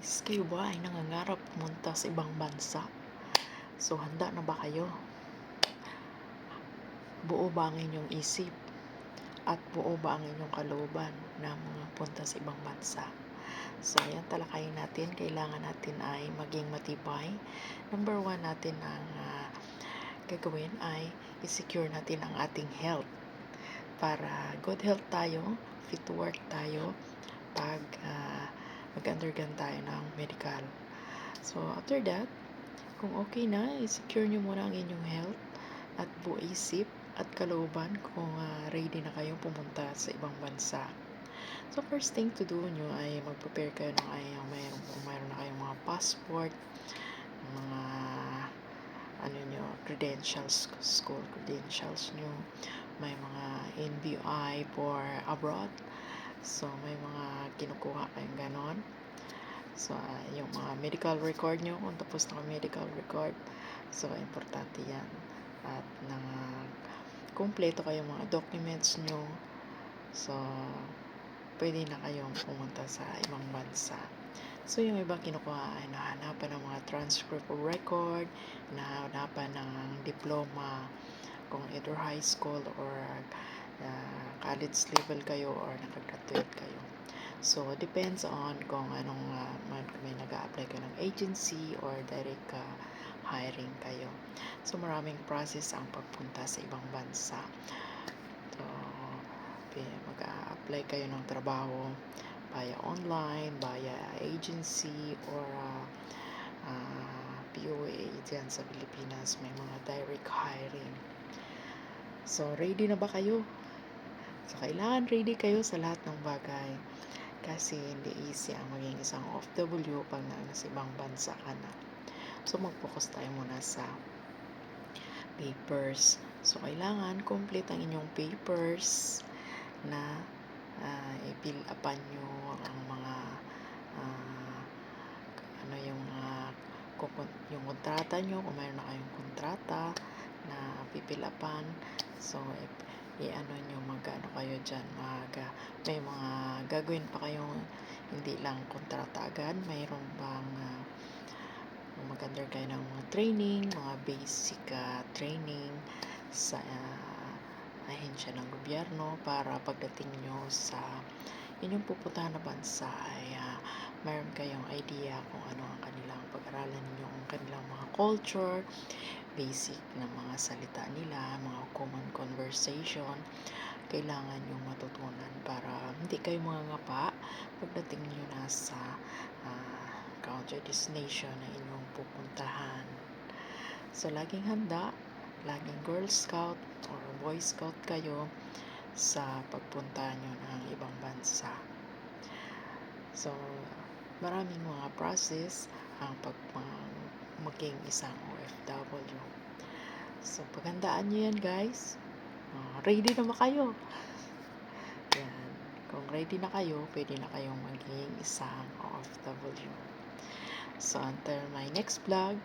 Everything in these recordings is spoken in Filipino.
guys, kayo ba ay nangangarap pumunta sa ibang bansa? So, handa na ba kayo? Buo ba ang inyong isip? At buo ba ang inyong kalooban na mga punta sa ibang bansa? So, ayan, talakayin natin. Kailangan natin ay maging matibay. Number one natin ang gagawin ay i-secure natin ang ating health. Para good health tayo, fit to work tayo, pag mag-undergone tayo ng medical. So, after that, kung okay na, i-secure nyo muna ang inyong health at buo isip at kalooban kung ready na kayong pumunta sa ibang bansa. So, first thing to do nyo ay mag-prepare kayo ng mayroon na kayong mga passport, mga credentials, school credentials nyo, may mga NBI for abroad. So, may mga kinukuha kayong ganon. So, yung mga medical record nyo, kung tapos na medical record, so, importante yan. At kumpleto kayong mga documents nyo. So, pwede na kayong pumunta sa ibang bansa. So, yung iba kinukuha ay nahanapan ng mga transcript of record, nahanapan ng diploma, kung either high school or college level kayo or nakagraduate kayo. So, depends on kung anong may nag-a-apply kayo ng agency or direct hiring kayo. So, maraming process ang pagpunta sa ibang bansa. So, mag-a-apply kayo ng trabaho via online, via agency, or POA dyan sa Pilipinas. May mga direct hiring. So, ready na ba kayo? So, kailangan ready kayo sa lahat ng bagay. Kasi hindi easy ang maging isang OFW pag nasa ibang bansa ka na. So, mag-focus tayo muna sa papers. So, kailangan complete ang inyong papers na i-fill upan nyo ang mga yung kontrata nyo, kung mayroon na kayong kontrata na pipilapan. So, i-ano nyo, mag-ano kayo dyan, may mga gagawin pa kayong hindi lang kontrata agad, mayroon bang mag-under kayo ng mga training, mga basic training sa ahensya ng gobyerno para pagdating nyo sa inyong pupuntahan na bansa ay mayroon kayong idea kung ano ang kanilang pag-aralan ninyo, ang kanilang mga culture, basic na mga salita nila, mga common conversation, kailangan yung matutunan para hindi kayo mangangapa pagdating nyo na sa country destination na inyong pupuntahan. So, laging handa, laging Girl Scout or Boy Scout kayo sa pagpunta nyo ng ibang bansa. So, maraming mga process ang maging isang OFW. So, paghandaan nyo yan, guys. Ready na ba kayo? Yan. Kung ready na kayo, pwede na kayong maging isang OFW. So, until my next vlog,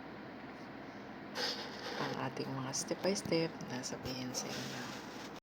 ang ating mga step by step na sabihin sa inyo.